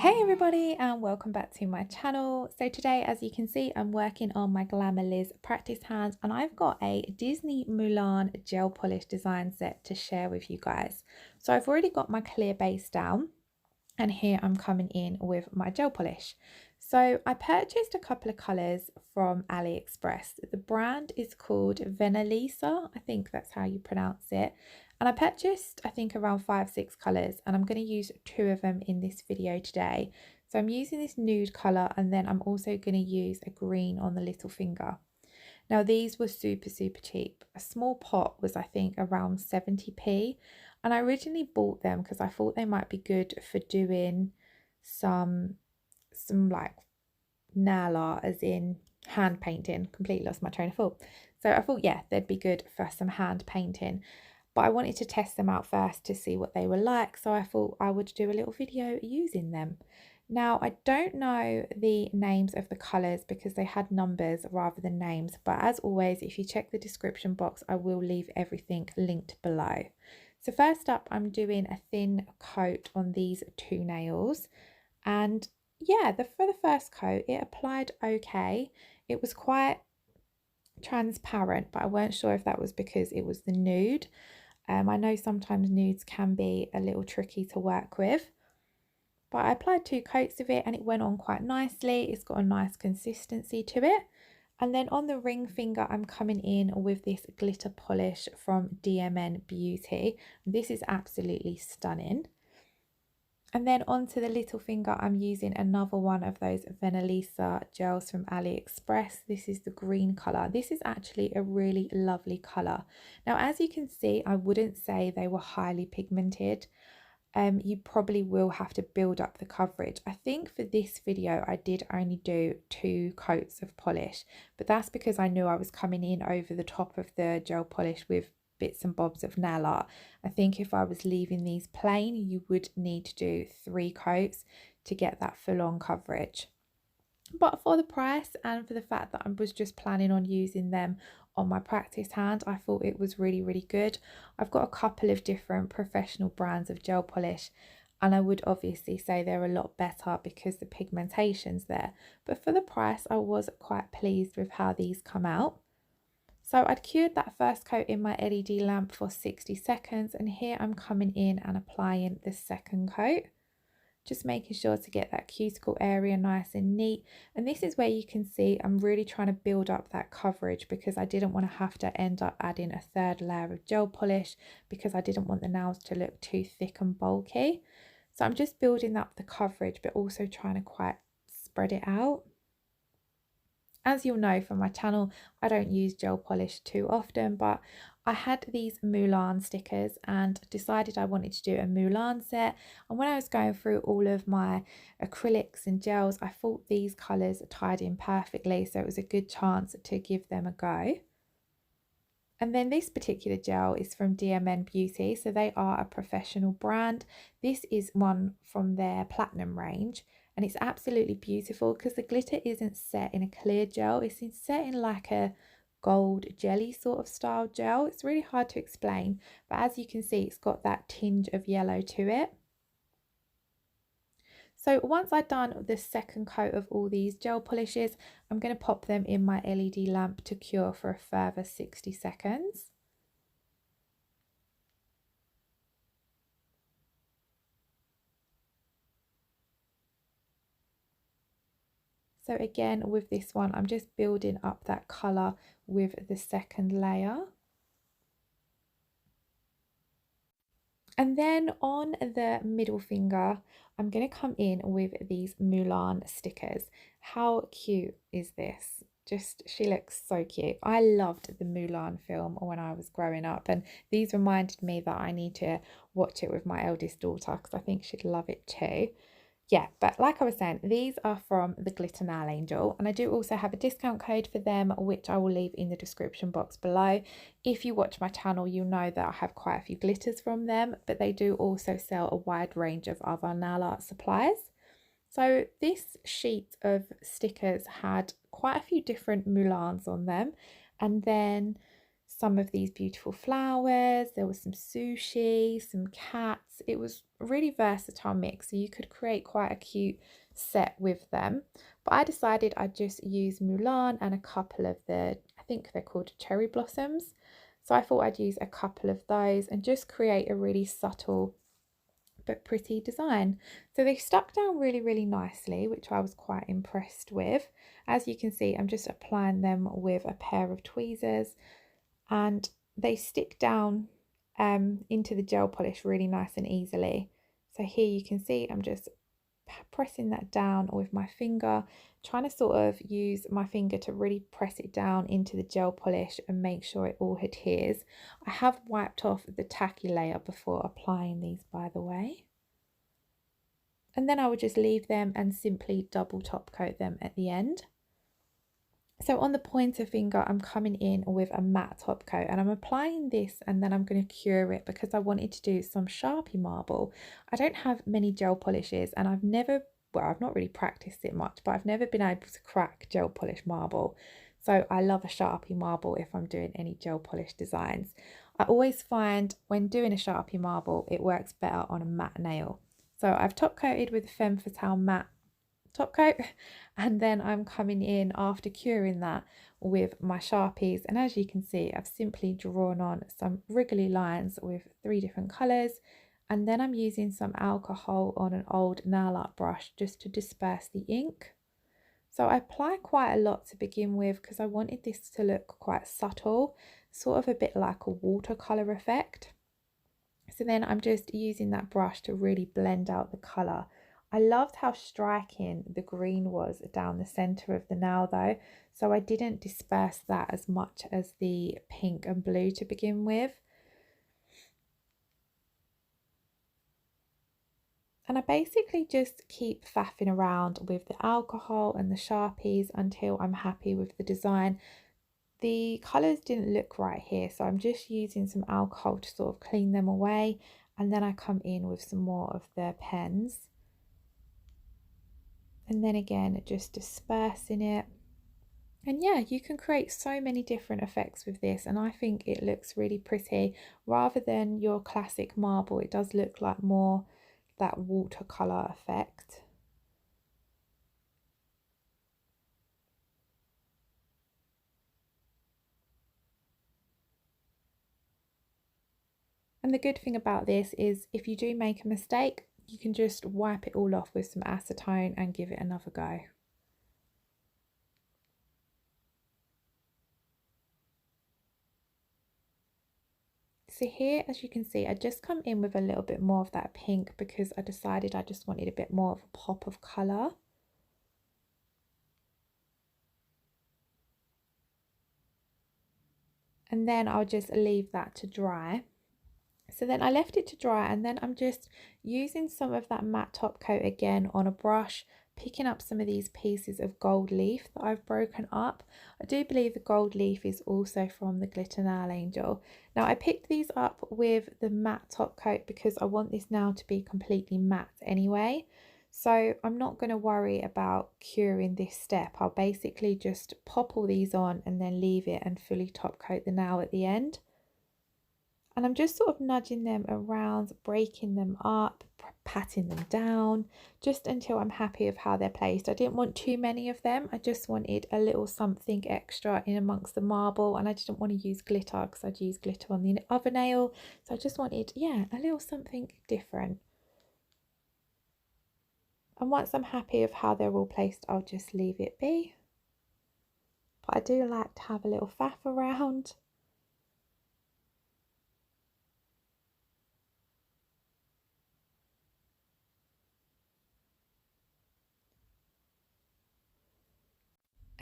Hey everybody, and welcome back to my channel. So today, as you can see, I'm working on my Glamerliz practice hands, and I've got a Disney Mulan gel polish design set to share with you guys. So I've already got my clear base down, and here I'm coming in with my gel polish. So I purchased a couple of colours from AliExpress. The brand is called Venalisa, I think that's how you pronounce it. And I purchased, I think, around 5-6 colours, and I'm going to use 2 of them in this video today. So I'm using this nude colour, and then I'm also going to use a green on the little finger. Now these were super cheap. A small pot was, I think, around 70p, and I originally bought them because I thought they might be good for doing some like nail art, as in hand painting. Completely lost my train of thought. So I thought, yeah, they'd be good for some hand painting, but I wanted to test them out first to see what they were like, so I thought I would do a little video using them. Now, I don't know the names of the colours because they had numbers rather than names, but as always, if you check the description box, I will leave everything linked below. So first up, I'm doing a thin coat on these 2 nails, and yeah, for the first coat, it applied okay. It was quite transparent, but I weren't sure if that was because it was the nude. I know sometimes nudes can be a little tricky to work with, but I applied 2 coats of it and it went on quite nicely. It's got a nice consistency to it. And then on the ring finger, I'm coming in with this glitter polish from DMN Beauty. This is absolutely stunning. And then onto the little finger, I'm using another one of those Venalisa gels from AliExpress. This is the green colour. This is actually a really lovely colour. Now, as you can see, I wouldn't say they were highly pigmented. You probably will have to build up the coverage. I think for this video, I did only do 2 coats of polish, but that's because I knew I was coming in over the top of the gel polish with bits and bobs of nail art. I think if I was leaving these plain, you would need to do 3 coats to get that full-on coverage. But for the price and for the fact that I was just planning on using them on my practice hand, I thought it was really good. I've got a couple of different professional brands of gel polish, and I would obviously say they're a lot better because the pigmentation's there. But for the price, I was quite pleased with how these come out. So I'd cured that first coat in my LED lamp for 60 seconds, and here I'm coming in and applying the second coat. Just making sure to get that cuticle area nice and neat. And this is where you can see I'm really trying to build up that coverage because I didn't want to have to end up adding a 3rd layer of gel polish because I didn't want the nails to look too thick and bulky. So I'm just building up the coverage, but also trying to quite spread it out. As you'll know from my channel, I don't use gel polish too often, but I had these Mulan stickers and decided I wanted to do a Mulan set. And when I was going through all of my acrylics and gels, I thought these colours tied in perfectly, so it was a good chance to give them a go. And then this particular gel is from DMN Beauty, so they are a professional brand. This is one from their Platinum range, and it's absolutely beautiful because the glitter isn't set in a clear gel, it's set in like a gold jelly sort of style gel. It's really hard to explain, but as you can see, it's got that tinge of yellow to it. So once I've done the second coat of all these gel polishes, I'm going to pop them in my LED lamp to cure for a further 60 seconds. So again, with this one, I'm just building up that colour with the second layer. And then on the middle finger, I'm going to come in with these Mulan stickers. How cute is this? Just, she looks so cute. I loved the Mulan film when I was growing up, and these reminded me that I need to watch it with my eldest daughter because I think she'd love it too. Yeah, but like I was saying, these are from the Glitter Nail Angel, and I do also have a discount code for them, which I will leave in the description box below. If you watch my channel, you'll know that I have quite a few glitters from them, but they do also sell a wide range of other nail art supplies. So this sheet of stickers had quite a few different Mulans on them, and then some of these beautiful flowers. There was some sushi, some cats. It was a really versatile mix, so you could create quite a cute set with them. But I decided I'd just use Mulan and a couple of the, I think they're called cherry blossoms. So I thought I'd use a couple of those and just create a really subtle but pretty design. So they stuck down really nicely, which I was quite impressed with. As you can see, I'm just applying them with a pair of tweezers, and they stick down into the gel polish really nice and easily. So here you can see I'm just pressing that down with my finger, trying to sort of use my finger to really press it down into the gel polish and make sure it all adheres. I have wiped off the tacky layer before applying these, by the way. And then I would just leave them and simply double top coat them at the end. So on the pointer finger, I'm coming in with a matte top coat, and I'm applying this, and then I'm going to cure it because I wanted to do some Sharpie marble. I don't have many gel polishes, and I've not really practiced it much, but I've never been able to crack gel polish marble. So I love a Sharpie marble if I'm doing any gel polish designs. I always find when doing a Sharpie marble, it works better on a matte nail. So I've top coated with Femme Fatale matte top coat, and then I'm coming in after curing that with my Sharpies, and as you can see, I've simply drawn on some wriggly lines with 3 different colours, and then I'm using some alcohol on an old nail art brush just to disperse the ink. So I apply quite a lot to begin with because I wanted this to look quite subtle, sort of a bit like a watercolour effect. So then I'm just using that brush to really blend out the colour. I loved how striking the green was down the centre of the nail though, so I didn't disperse that as much as the pink and blue to begin with. And I basically just keep faffing around with the alcohol and the Sharpies until I'm happy with the design. The colours didn't look right here, so I'm just using some alcohol to sort of clean them away, and then I come in with some more of the pens. And then again, just dispersing it. And yeah, you can create so many different effects with this, and I think it looks really pretty. Rather than your classic marble, it does look like more that watercolour effect. And the good thing about this is if you do make a mistake, you can just wipe it all off with some acetone and give it another go. So here, as you can see, I just come in with a little bit more of that pink because I decided I just wanted a bit more of a pop of colour. And then I'll just leave that to dry. So then I left it to dry, and then I'm just using some of that matte top coat again on a brush, picking up some of these pieces of gold leaf that I've broken up. I do believe the gold leaf is also from the Glitter Nail Angel. Now I picked these up with the matte top coat because I want this nail to be completely matte anyway. So I'm not going to worry about curing this step. I'll basically just pop all these on and then leave it and fully top coat the nail at the end. And I'm just sort of nudging them around, breaking them up, patting them down, just until I'm happy with how they're placed. I didn't want too many of them. I just wanted a little something extra in amongst the marble, and I didn't want to use glitter because I'd use glitter on the other nail. So I just wanted, yeah, a little something different. And once I'm happy with how they're all placed, I'll just leave it be. But I do like to have a little faff around.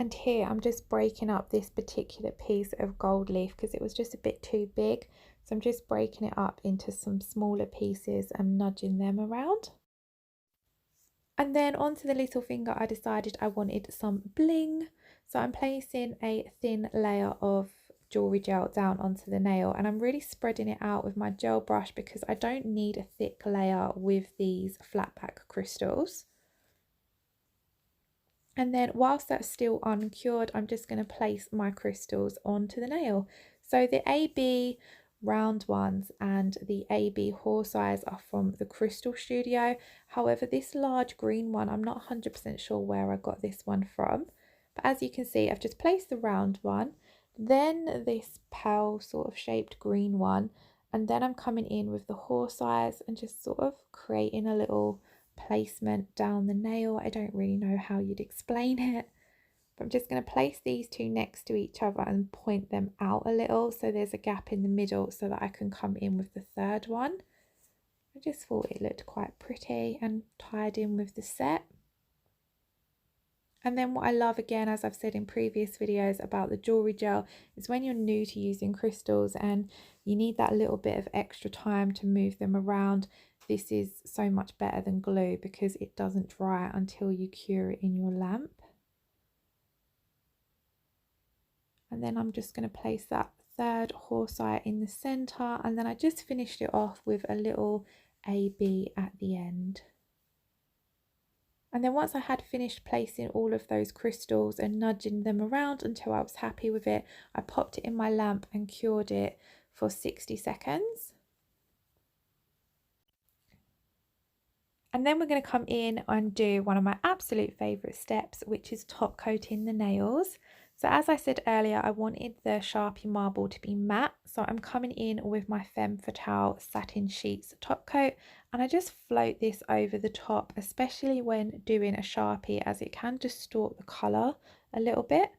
And here I'm just breaking up this particular piece of gold leaf because it was just a bit too big. So I'm just breaking it up into some smaller pieces and nudging them around. And then onto the little finger, I decided I wanted some bling. So I'm placing a thin layer of jewellery gel down onto the nail, and I'm really spreading it out with my gel brush because I don't need a thick layer with these flat pack crystals. And then whilst that's still uncured, I'm just going to place my crystals onto the nail. So the AB round ones and the AB horse eyes are from the Crystal Studio. However, this large green one, I'm not 100% sure where I got this one from. But as you can see, I've just placed the round one, then this pale sort of shaped green one, and then I'm coming in with the horse eyes and just sort of creating a little placement down the nail. I don't really know how you'd explain it. But I'm just going to place these two next to each other and point them out a little so there's a gap in the middle so that I can come in with the third one. I just thought it looked quite pretty and tied in with the set. And then what I love, again, as I've said in previous videos about the jewellery gel, is when you're new to using crystals and you need that little bit of extra time to move them around, this is so much better than glue because it doesn't dry until you cure it in your lamp. And then I'm just going to place that third horse eye in the centre, and then I just finished it off with a little AB at the end. And then once I had finished placing all of those crystals and nudging them around until I was happy with it, I popped it in my lamp and cured it for 60 seconds. And then we're going to come in and do one of my absolute favourite steps, which is top coating the nails. So as I said earlier, I wanted the Sharpie marble to be matte. So I'm coming in with my Femme Fatale Satin Sheets top coat. And I just float this over the top, especially when doing a Sharpie, as it can distort the colour a little bit.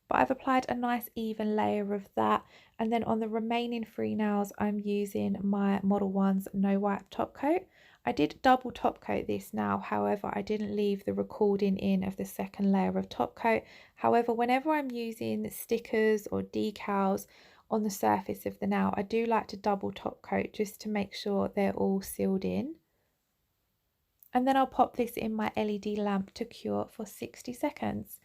But I've applied a nice even layer of that. And then on the remaining 3 nails, I'm using my Modelones No Wipe top coat. I did double top coat this now, however I didn't leave the recording in of the second layer of top coat. However, whenever I'm using stickers or decals on the surface of the nail, I do like to double top coat just to make sure they're all sealed in. And then I'll pop this in my LED lamp to cure for 60 seconds.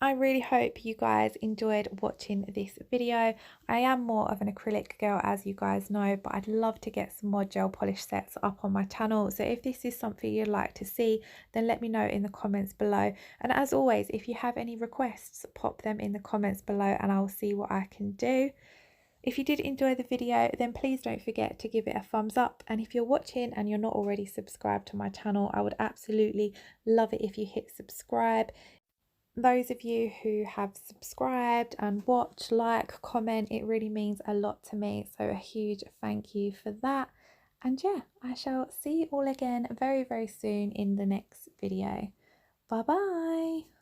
I really hope you guys enjoyed watching this video. I am more of an acrylic girl, as you guys know, but I'd love to get some more gel polish sets up on my channel. So if this is something you'd like to see, then let me know in the comments below. And as always, if you have any requests, pop them in the comments below and I'll see what I can do. If you did enjoy the video, then please don't forget to give it a thumbs up. And if you're watching and you're not already subscribed to my channel, I would absolutely love it if you hit subscribe. Those of you who have subscribed and watch, like, comment, it really means a lot to me. So a huge thank you for that. And yeah, I shall see you all again very, very soon in the next video. Bye bye.